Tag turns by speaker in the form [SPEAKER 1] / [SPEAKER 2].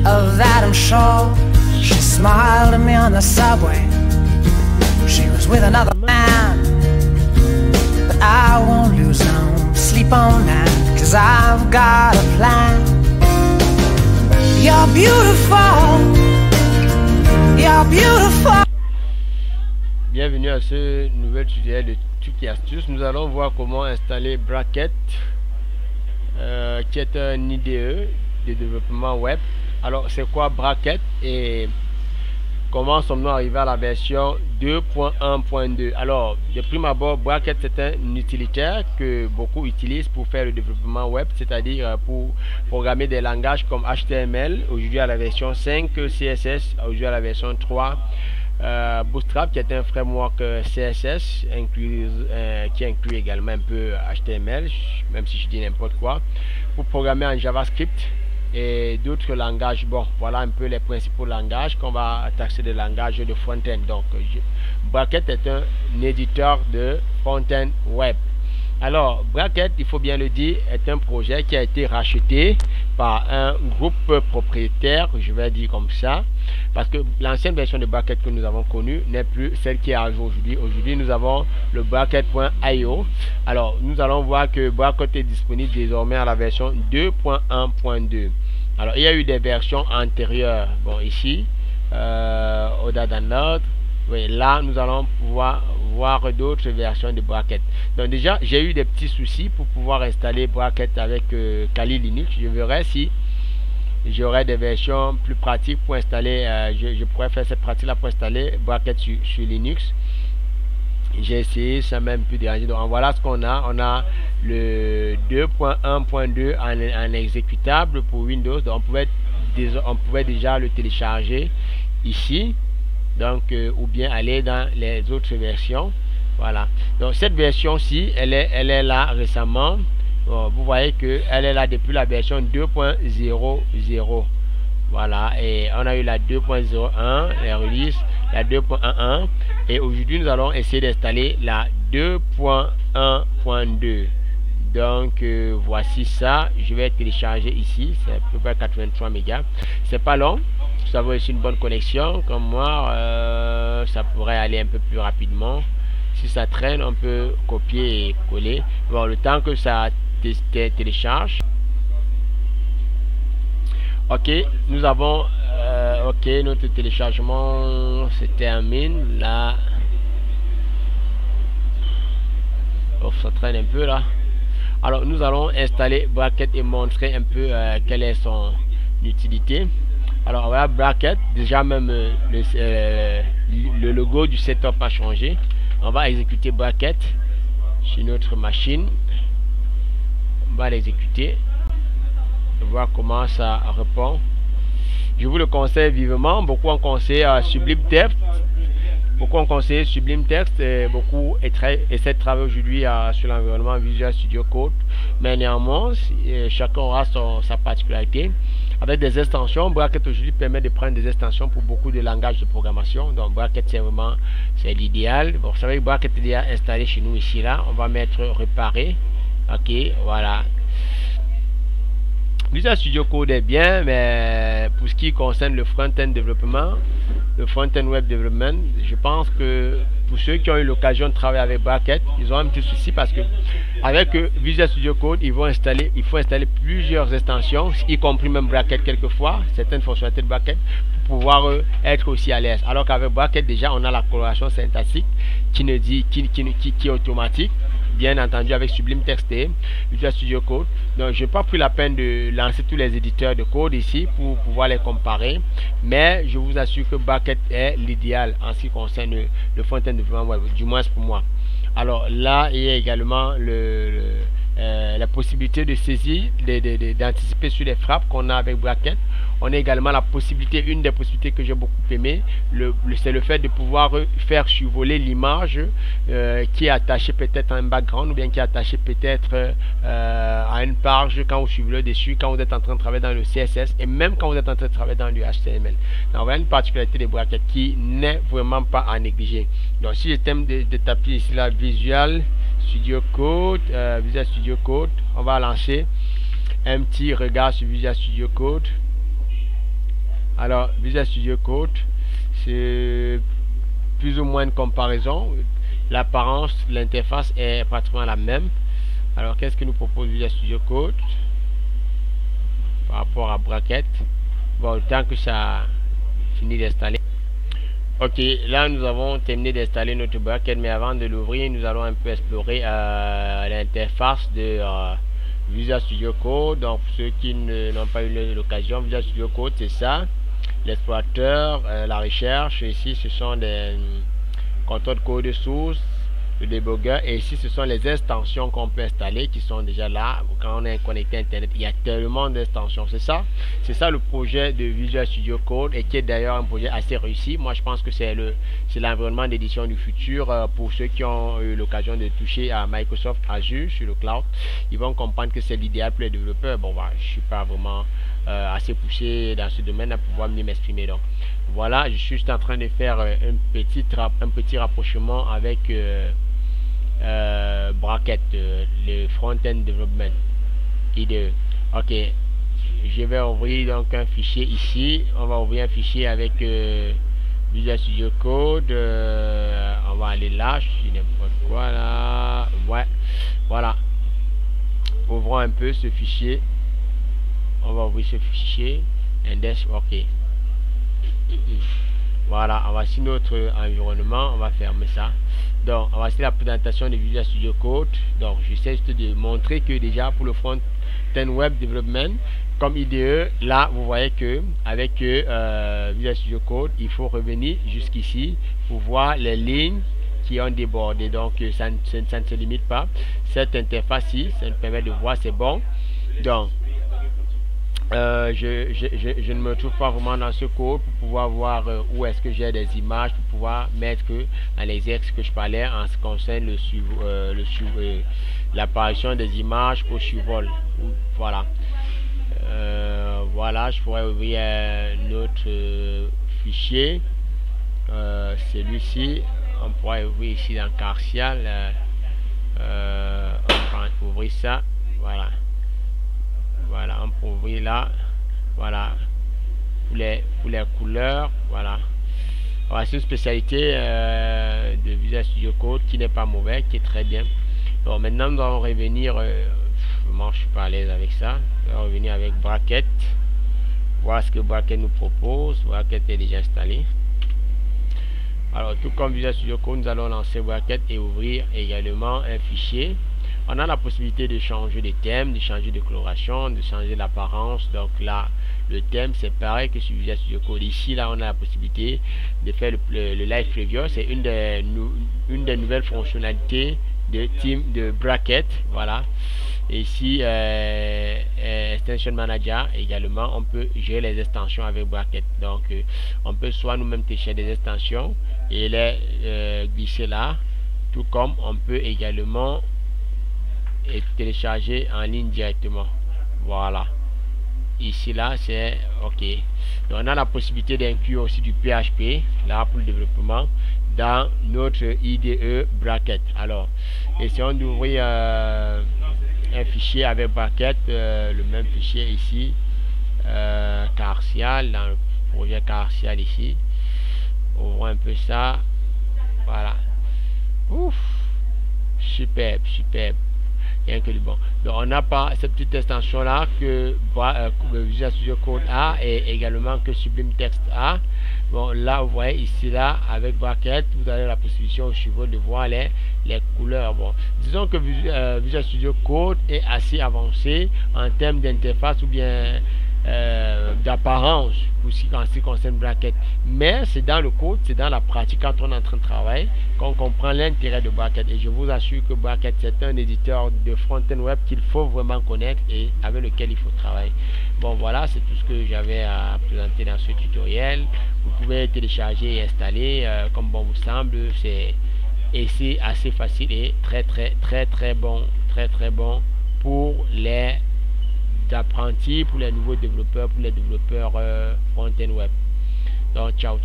[SPEAKER 1] of that, I'm sure. She smiled at me on the subway. She was with another man, but I won't lose no sleep on that, 'cause I've got a plan. You're beautiful, you're beautiful.
[SPEAKER 2] Bienvenue à ce nouvel tutoriel de trucs et astuces. Nous allons voir comment installer Bracket, qui est un IDE de développement web. Alors c'est quoi Bracket et comment sommes-nous arrivés à la version 2.1.2? Alors de prime abord, Bracket c'est un utilitaire que beaucoup utilisent pour faire le développement web, c'est-à-dire pour programmer des langages comme HTML, aujourd'hui à la version 5, CSS, aujourd'hui à la version 3. Bootstrap qui est un framework CSS qui inclut également un peu HTML, même si je dis n'importe quoi, pour programmer en JavaScript et d'autres langages. Bon, voilà un peu les principaux langages qu'on va taxer de langages de front-end. Donc Bracket est un éditeur de front-end web. Alors Bracket, il faut bien le dire, est un projet qui a été racheté par un groupe propriétaire, je vais dire comme ça, parce que l'ancienne version de Bracket que nous avons connue n'est plus celle qui est à jour aujourd'hui. Aujourd'hui nous avons le Bracket.io. Alors nous allons voir que Bracket est disponible désormais à la version 2.1.2. alors il y a eu des versions antérieures, bon ici Oda Download. Oui, là nous allons pouvoir voir d'autres versions de Bracket. Donc déjà j'ai eu des petits soucis pour pouvoir installer Bracket avec Kali Linux. Je verrai si j'aurai des versions plus pratiques pour installer. Je pourrais faire cette pratique là pour installer Bracket sur Linux. J'ai essayé, ça m'a un peu dérangé. Donc voilà ce qu'on a. On a le 2.1.2 en exécutable pour Windows. Donc on pouvait déjà le télécharger ici. Donc ou bien aller dans les autres versions. Voilà, donc cette version-ci elle est là récemment. Bon, vous voyez que elle est là depuis la version 2.00. voilà, et on a eu la 2.01, les releases, la 2.11, et aujourd'hui nous allons essayer d'installer la 2.1.2. donc voici ça. Je vais télécharger ici, c'est à peu près 83 mégas, c'est pas long. Ça va aussi une bonne connexion comme moi, ça pourrait aller un peu plus rapidement. Si ça traîne, on peut copier et coller. Bon, le temps que ça télécharge. Ok, nous avons ok, notre téléchargement se termine là. Oh, ça traîne un peu là. Alors nous allons installer Bracket et montrer un peu quelle est son utilité. Alors voilà Bracket, déjà même le logo du setup a changé. On va exécuter Bracket sur notre machine. On va l'exécuter, voir comment ça répond. Je vous le conseille vivement. Beaucoup ont conseillé Sublime Text. Beaucoup ont conseillé Sublime Text et beaucoup essaient de travailler aujourd'hui sur l'environnement Visual Studio Code. Mais néanmoins, chacun aura sa particularité. Avec des extensions, Bracket aujourd'hui permet de prendre des extensions pour beaucoup de langages de programmation. Donc Bracket c'est l'idéal. Bon, vous savez que Bracket est déjà installé chez nous ici là. On va mettre réparer. Ok, voilà. Visual Studio Code est bien, mais pour ce qui concerne le front-end développement, le front-end web development, je pense que pour ceux qui ont eu l'occasion de travailler avec Bracket, ils ont un petit souci parce que avec Visual Studio Code, il faut installer plusieurs extensions, y compris même Bracket quelquefois, certaines fonctionnalités de Bracket, pour pouvoir être aussi à l'aise. Alors qu'avec Bracket, déjà, on a la coloration syntaxique qui est automatique. Bien entendu avec Sublime Text et Visual Studio Code. Donc je n'ai pas pris la peine de lancer tous les éditeurs de code ici pour pouvoir les comparer, mais je vous assure que Bracket est l'idéal en ce qui concerne le front-end développement web, du moins pour moi. Alors là il y a également la possibilité de saisir, d'anticiper sur les frappes qu'on a avec Bracket. On a également la possibilité, une des possibilités que j'ai beaucoup aimé, c'est le fait de pouvoir faire survoler l'image qui est attachée peut-être à un background ou bien qui est attachée peut-être à une page quand vous suivez le dessus, quand vous êtes en train de travailler dans le CSS et même quand vous êtes en train de travailler dans le HTML. Donc voilà une particularité des Bracket qui n'est vraiment pas à négliger. Donc si je t'aime de taper ici la Visual Studio Code, on va lancer un petit regard sur Visual Studio Code. Alors Visual Studio Code, c'est plus ou moins une comparaison. L'apparence, l'interface est pratiquement la même. Alors qu'est-ce que nous propose Visual Studio Code par rapport à Bracket? Bon, tant que ça finit d'installer. Ok, là nous avons terminé d'installer notre Bracket, mais avant de l'ouvrir, nous allons un peu explorer l'interface de Visual Studio Code. Donc pour ceux qui n'ont pas eu l'occasion, Visual Studio Code c'est ça, l'explorateur, la recherche. Ici ce sont des contrôles code source, le débugger, et ici ce sont les extensions qu'on peut installer qui sont déjà là. Quand on est connecté à internet, il y a tellement d'extensions. C'est ça le projet de Visual Studio Code, et qui est d'ailleurs un projet assez réussi. Moi je pense que c'est l'environnement d'édition du futur. Pour ceux qui ont eu l'occasion de toucher à Microsoft Azure sur le cloud, ils vont comprendre que c'est l'idéal pour les développeurs. Bon voilà, je suis pas vraiment assez poussé dans ce domaine à pouvoir mieux m'exprimer. Donc voilà, je suis juste en train de faire un petit rapprochement avec Bracket, le front-end development IDE. Ok, je vais ouvrir donc un fichier ici. On va ouvrir un fichier avec Visual Studio Code. On va aller là, je suis n'importe quoi là. Ouais, voilà. Ouvrons un peu ce fichier. On va ouvrir ce fichier. Index, ok. Voilà, on va sur notre environnement, on va fermer ça. Donc, on va sur la présentation de Visual Studio Code. Donc, j'essaie juste de montrer que déjà pour le front-end web development, comme IDE, là, vous voyez que avec Visual Studio Code, il faut revenir jusqu'ici pour voir les lignes qui ont débordé. Donc, ça ne se limite pas. Cette interface-ci, ça nous permet de voir, c'est bon. Donc, je ne me trouve pas vraiment dans ce code pour pouvoir voir où est-ce que j'ai des images, pour pouvoir mettre dans les ex que je parlais en ce qui concerne l'apparition des images au survol. Voilà. Voilà, je pourrais ouvrir notre fichier. Celui-ci, on pourrait ouvrir ici dans Carcial. On va ouvrir ça. Voilà. Voilà, on peut ouvrir là. Voilà, pour les couleurs. Voilà, c'est une spécialité de Visual Studio Code qui n'est pas mauvais, qui est très bien. Donc maintenant nous allons revenir. Moi je suis pas à l'aise avec ça. On va revenir avec Bracket. Voir ce que Bracket nous propose. Bracket est déjà installé. Alors tout comme Visual Studio Code, nous allons lancer Bracket et ouvrir également un fichier. On a la possibilité de changer de thème, de changer de coloration, de changer l'apparence. Donc là, le thème, c'est pareil que sur Visual Studio Code. Ici, là, on a la possibilité de faire le live preview. C'est une des nouvelles fonctionnalités de team de Bracket. Voilà. Et ici, Extension Manager également, on peut gérer les extensions avec Bracket. Donc, on peut soit nous-mêmes télécharger des extensions et les glisser là, tout comme on peut également et télécharger en ligne directement. Voilà, ici là c'est ok. Donc on a la possibilité d'inclure aussi du PHP là pour le développement dans notre IDE Bracket. Alors essayons d'ouvrir un fichier avec Bracket, le même fichier ici, Carcial, dans le projet Carcial ici. Ouvrons un peu ça. Voilà, ouf, superbe, superbe. Rien que du bon. Donc on n'a pas cette petite extension là que Visual Studio Code a, et également que Sublime Text a. Bon, là vous voyez ici là avec Bracket, vous avez la possibilité au suivant de voir les couleurs. Bon, disons que Visual Studio Code est assez avancé en termes d'interface ou bien d'apparence aussi en ce qui concerne Bracket, mais c'est dans le code, c'est dans la pratique, quand on est en train de travailler, qu'on comprend l'intérêt de Bracket. Et je vous assure que Bracket, c'est un éditeur de front-end web qu'il faut vraiment connaître et avec lequel il faut travailler. Bon voilà, c'est tout ce que j'avais à présenter dans ce tutoriel. Vous pouvez télécharger et installer comme bon vous semble. C'est assez facile et très bon pour les apprentis, pour les nouveaux développeurs, pour les développeurs front-end web. Donc ciao.